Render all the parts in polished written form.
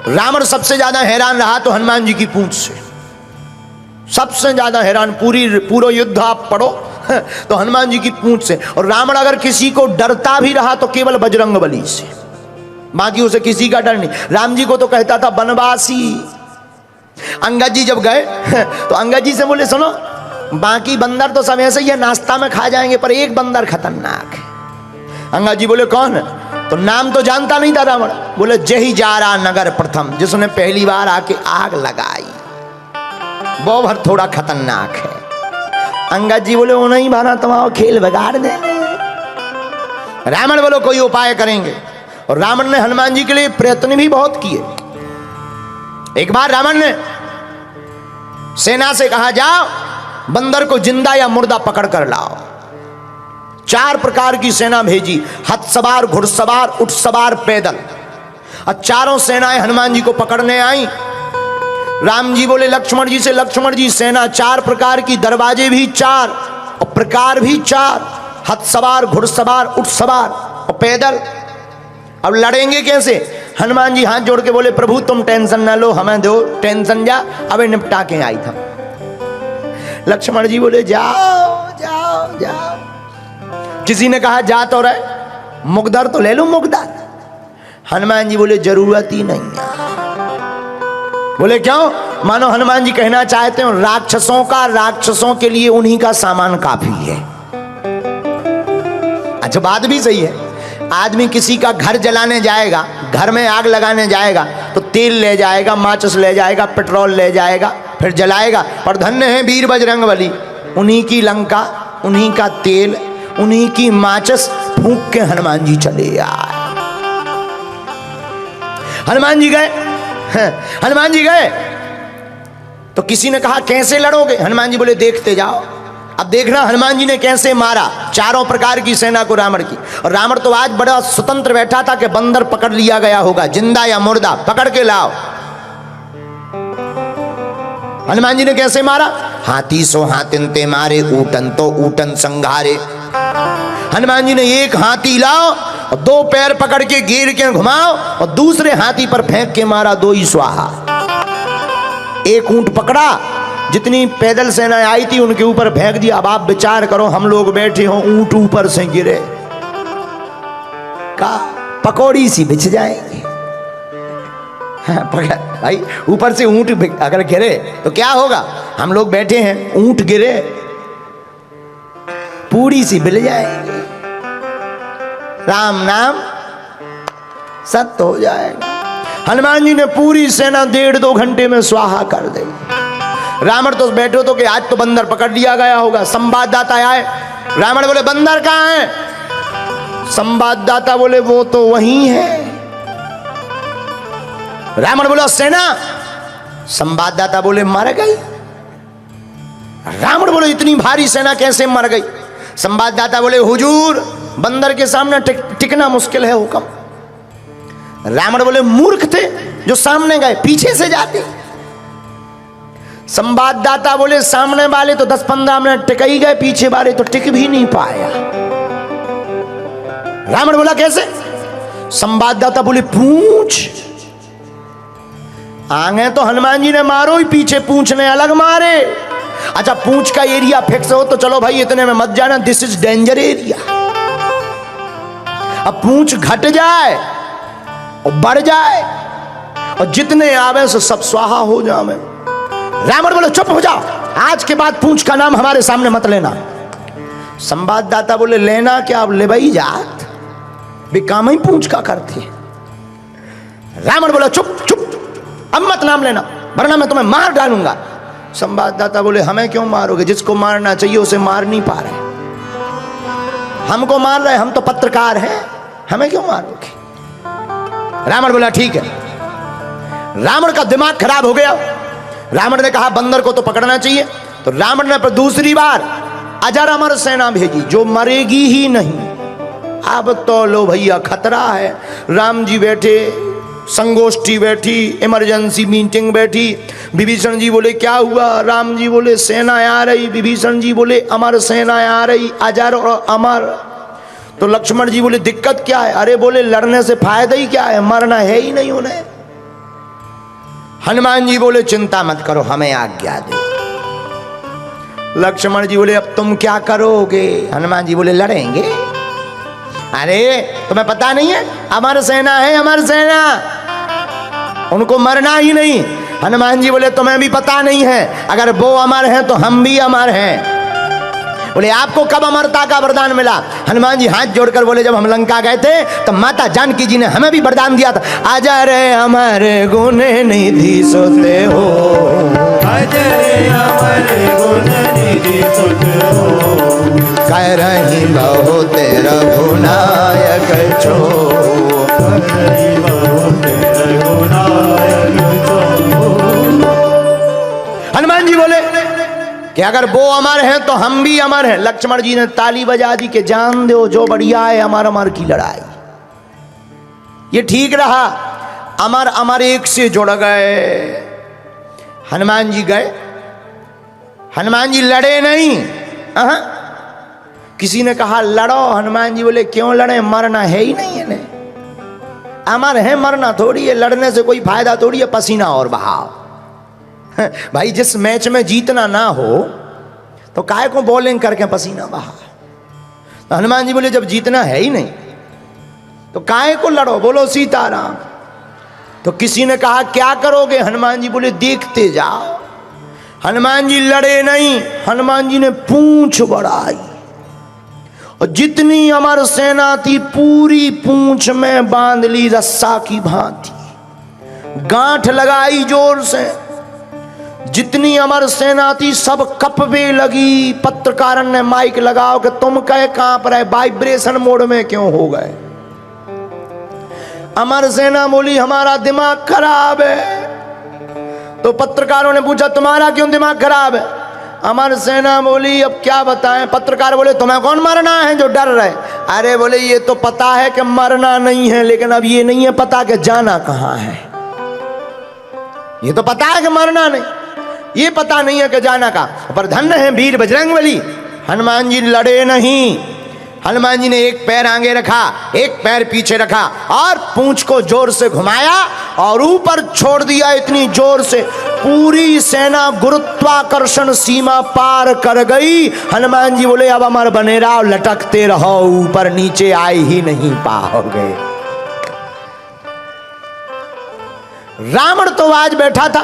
रावण सबसे ज्यादा हैरान रहा तो हनुमान जी की पूंछ से, सबसे ज्यादा हैरान। पूरा युद्ध आप पढ़ो तो हनुमान जी की पूंछ से। और रावण अगर किसी को डरता भी रहा तो केवल बजरंगबली से, बाकी उसे किसी का डर नहीं। राम जी को तो कहता था बनवासी। अंगद जी जब गए तो अंगद जी से बोले सुनो, बाकी बंदर तो सब ऐसे ही है, नाश्ता में खा जाएंगे, पर एक बंदर खतरनाक है। अंगद जी बोले कौन है? तो नाम तो जानता नहीं था रावण। बोले जही जारा नगर प्रथम, जिसने पहली बार आके आग लगाई, वो भर थोड़ा खतरनाक है। अंगद जी बोले वो नहीं भाना, तुम्हारा खेल बिगाड़ दे। रावण बोलो कोई उपाय करेंगे। और रावण ने हनुमान जी के लिए प्रयत्न भी बहुत किए। एक बार रावण ने सेना से कहा जाओ बंदर को जिंदा या मुर्दा पकड़ कर लाओ। 4 प्रकार की सेना भेजी, हथ सवार, घुड़सवार, ऊंट सवार, पैदल। और चारों सेनाएं हनुमान जी को पकड़ने आई। राम जी बोले लक्ष्मण जी से, लक्ष्मण जी सेना 4 प्रकार की, दरवाजे भी 4 और प्रकार भी 4, हथ सवार, घुड़सवार, ऊंट सवार और पैदल। अब लड़ेंगे कैसे? हनुमान जी हाथ जोड़ के बोले प्रभु तुम टेंशन ना लो, हमें दो टेंशन, जा अबे निपटा के आई था। लक्ष्मण जी बोले जाओ जाओ जाओ। किसी ने कहा जा तो रहे, मुगदर तो ले लो मुगदर। हनुमान जी बोले जरूरत ही नहीं है। बोले क्यों? मानो हनुमान जी कहना चाहते हो राक्षसों के लिए उन्हीं का सामान काफी है। अच्छा बात भी सही है। आदमी किसी का घर जलाने जाएगा, घर में आग लगाने जाएगा तो तेल ले जाएगा, माचिस ले जाएगा, पेट्रोल ले जाएगा, फिर जलाएगा। और धन्य है वीर बजरंगबली, उन्हीं की लंका, उन्हीं का तेल, उन्हीं की माचिस फूंक के हनुमान जी चले आए। हनुमान जी गए तो किसी ने कहा कैसे लड़ोगे? हनुमान जी बोले देखते जाओ। अब देखना हनुमान जी ने कैसे मारा 4 प्रकार की सेना को रावण की। और रावण तो आज बड़ा स्वतंत्र बैठा था कि बंदर पकड़ लिया गया होगा, जिंदा या मुर्दा पकड़ के लाओ। हनुमान जी ने कैसे मारा? हाथी सो हाथिन ते मारे, ऊटन तो ऊटन संघारे। हनुमान जी ने एक हाथी लाओ और 2 पैर पकड़ के घेर के घुमाओ और दूसरे हाथी पर फेंक के मारा, 2 ही स्वाहा। एक ऊंट पकड़ा, जितनी पैदल सेना आई थी उनके ऊपर फेंक दिया। अब आप विचार करो, हम लोग बैठे हो, ऊंट ऊपर से गिरे, का पकौड़ी सी बिछ जाएगी। भाई ऊपर से ऊंट अगर गिरे तो क्या होगा? हम लोग बैठे हैं, ऊंट गिरे पूरी सी बिल जाएगी। राम नाम सत्य हो जाएगा। हनुमान जी ने पूरी सेना 1.5-2 घंटे में स्वाहा कर दी। रावण तो बैठो तो कि आज तो बंदर पकड़ लिया गया होगा। संवाददाता आए, रावण बोले बंदर कहां है? संवाददाता बोले वो तो वहीं है। रावण बोला सेना, संवाददाता बोले मर गई। रावण बोले इतनी भारी सेना कैसे मर गई? संवाददाता बोले हुजूर बंदर के सामने टिकना मुश्किल है, हुक्म। रावण बोले मूर्ख थे जो सामने गए, पीछे से जाते। संवाददाता बोले सामने वाले तो 10-15 मिनट टिक ही गए, पीछे वाले तो टिक भी नहीं पाया। रावण बोला कैसे? संवाददाता बोले पूंछ। आगे तो हनुमान जी ने मारो ही, पीछे पूंछ ने अलग मारे। अच्छा पूंछ का एरिया फिक्स हो तो चलो भाई इतने में मत जाना, दिस इज डेंजर एरिया। अब पूंछ घट जाए और बढ़ जाए और जितने आवे सो सब स्वाहा हो जावे। रावण बोले चुप हो जाओ, आज के बाद पूंछ का नाम हमारे सामने मत लेना। संवाददाता बोले लेना क्या, अब ले भाई जात बेकाम ही पूंछ का करते। रावण बोला चुप चुप, अब मत नाम लेना वरना मैं तुम्हें मार डालूंगा। संवाददाता बोले हमें क्यों मारोगे? जिसको मारना चाहिए उसे मार नहीं पा रहे, हमको मार रहे, हम तो पत्रकार हैं, हमें क्यों मारोगे? रावण बोला ठीक है। रावण का दिमाग खराब हो गया। रावण ने कहा बंदर को तो पकड़ना चाहिए। तो रावण ने पर दूसरी बार अजर अमर सेना भेजी जो मरेगी ही नहीं। अब तो लो भैया खतरा है। राम जी बैठे, संगोष्ठी बैठी, इमरजेंसी मीटिंग बैठी। विभीषण जी बोले क्या हुआ? राम जी बोले सेना आ रही। विभीषण जी बोले अमर सेना आ रही, अजर और अमर। तो लक्ष्मण जी बोले दिक्कत क्या है? अरे बोले लड़ने से फायदा ही क्या है, मरना है ही नहीं उन्हें। हनुमान जी बोले चिंता मत करो, हमें आज्ञा दो। लक्ष्मण जी बोले अब तुम क्या करोगे? हनुमान जी बोले लड़ेंगे। अरे तुम्हें पता नहीं है, अमर सेना है, अमर सेना, उनको मरना ही नहीं। हनुमान जी बोले तुम्हें भी पता नहीं है, अगर वो अमर हैं तो हम भी अमर हैं। बोले आपको कब अमरता का वरदान मिला? हनुमान जी हाथ जोड़कर बोले जब हम लंका गए थे तो माता जानकी जी ने हमें भी वरदान दिया था, आजा रे हमारे गुण निधि सोते हो, आजा रे हमारे गुण निधि सोते हो, कह रही बहुत रघुनायक छो, कह रही बहुत रघुनायक छो। हनुमान जी बोले कि अगर वो अमर हैं तो हम भी अमर हैं। लक्ष्मण जी ने ताली बजा दी कि जान दो जो बढ़िया है, अमर अमर की लड़ाई। ये ठीक रहा, अमर अमर एक से जुड़ गए। हनुमान जी गए, हनुमान जी लड़े नहीं। किसी ने कहा लड़ो, हनुमान जी बोले क्यों लड़े, मरना है ही नहीं है, अमर है, मरना थोड़ी है, लड़ने से कोई फायदा थोड़ी है, पसीना और बहाव। भाई जिस मैच में जीतना ना हो तो काय को बॉलिंग करके पसीना बहा। तो हनुमान जी बोले जब जीतना है ही नहीं तो काय को लड़ो, बोलो सीताराम। तो किसी ने कहा क्या करोगे? हनुमान जी बोले देखते जाओ। हनुमान जी लड़े नहीं, हनुमान जी ने पूंछ बढ़ाई और जितनी अमर सेना थी पूरी पूंछ में बांध ली रस्सा की भांति, गांठ लगाई जोर से। जितनी अमर सेना थी सब कपवे लगी। पत्रकारन ने माइक लगाओ कि तुम कहे कहां पर है, वाइब्रेशन मोड में क्यों हो गए? अमर सेना बोली हमारा दिमाग खराब है। तो पत्रकारों ने पूछा तुम्हारा क्यों दिमाग खराब है? अमर सेना बोली अब क्या बताएं। पत्रकार बोले तुम्हें कौन मरना है जो डर रहे? अरे बोले ये तो पता है कि मरना नहीं है, लेकिन अब ये नहीं है पता कि जाना कहां है। ये तो पता है कि मरना नहीं, ये पता नहीं है कि जाना का। पर धन्य है वीर बजरंगबली, हनुमान जी लड़े नहीं। हनुमान जी ने एक पैर आगे रखा, एक पैर पीछे रखा और पूंछ को जोर से घुमाया और ऊपर छोड़ दिया इतनी जोर से पूरी सेना गुरुत्वाकर्षण सीमा पार कर गई। हनुमान जी बोले अब अमर बने रहो, लटकते रहो, ऊपर नीचे आए ही नहीं पाओगे। रावण तो आज बैठा था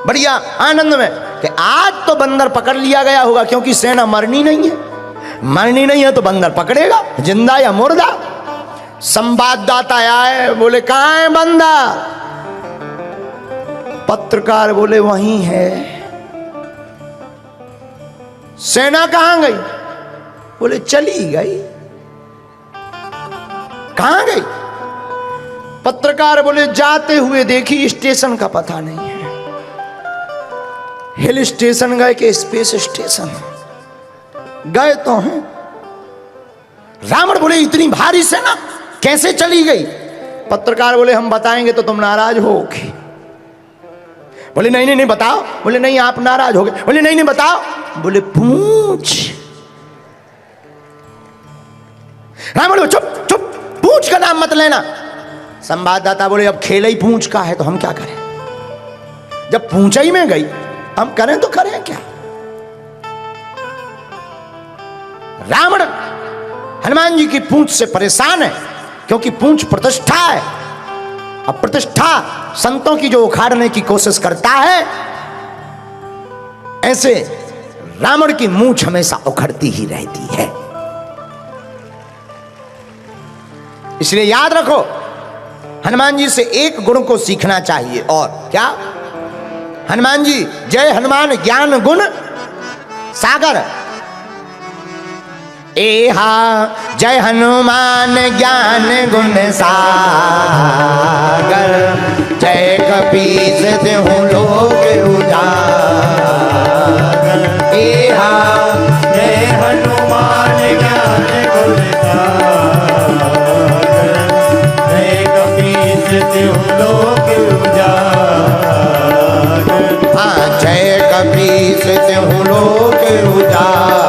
बढ़िया आनंद में कि आज तो बंदर पकड़ लिया गया होगा, क्योंकि सेना मरनी नहीं है, मरनी नहीं है तो बंदर पकड़ेगा, जिंदा या मुर्दा। संवाददाता आए, बोले कहां है बंदर? पत्रकार बोले वहीं है। सेना कहां गई? बोले चली गई। कहां गई? पत्रकार बोले जाते हुए देखी, स्टेशन का पता नहीं है। हिल स्टेशन गए कि स्पेस स्टेशन गए तो हैं। रावण बोले इतनी भारी सेना कैसे चली गई? पत्रकार बोले हम बताएंगे तो तुम नाराज होगे। बोले नहीं नहीं नहीं बताओ। बोले नहीं आप नाराज हो गए। बोले नहीं नहीं बताओ। बोले पूछ। रावण बोले चुप चुप, पूछ का नाम मत लेना। संवाददाता बोले अब खेल ही पूछ का है तो हम क्या करें? जब पूछ ही में गई हम करें तो करें क्या? रावण हनुमान जी की पूंछ से परेशान है, क्योंकि पूंछ प्रतिष्ठा है। अब प्रतिष्ठा संतों की जो उखाड़ने की कोशिश करता है, ऐसे रावण की मूंछ हमेशा उखड़ती ही रहती है। इसलिए याद रखो हनुमान जी से एक गुण को सीखना चाहिए, और क्या? हनुमान जी जय हनुमान ज्ञान गुण सागर। एहा जय हनुमान ज्ञान गुण सागर, जय कपीस देहु लोक उजागर। एहा जय हनुमान ज्ञान गुण सागर, जय कपीस देहु लोक उजागर। हाँ जय कपीस देहु लोक उजागर,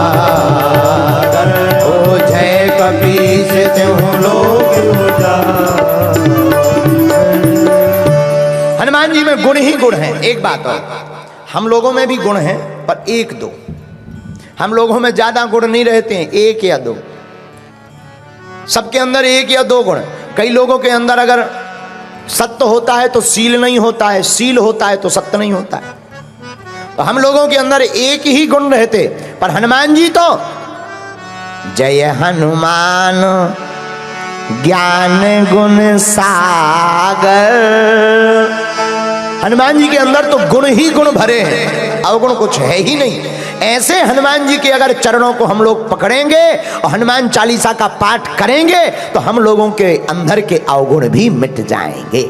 हनुमान जी में गुण ही गुण है। एक बात और, हम लोगों में भी गुण है पर एक दो, हम लोगों में ज्यादा गुण नहीं रहते हैं, एक या दो, सबके अंदर एक या दो गुण। कई लोगों के अंदर अगर सत्य होता है तो सील नहीं होता है, सील होता है तो सत्य नहीं होता है। तो हम लोगों के अंदर एक ही गुण रहते, पर हनुमान जी तो जय हनुमान ज्ञान गुण सागर, हनुमान जी के अंदर तो गुण ही गुण भरे हैं, अवगुण कुछ है ही नहीं। ऐसे हनुमान जी के अगर चरणों को हम लोग पकड़ेंगे और हनुमान चालीसा का पाठ करेंगे तो हम लोगों के अंदर के अवगुण भी मिट जाएंगे।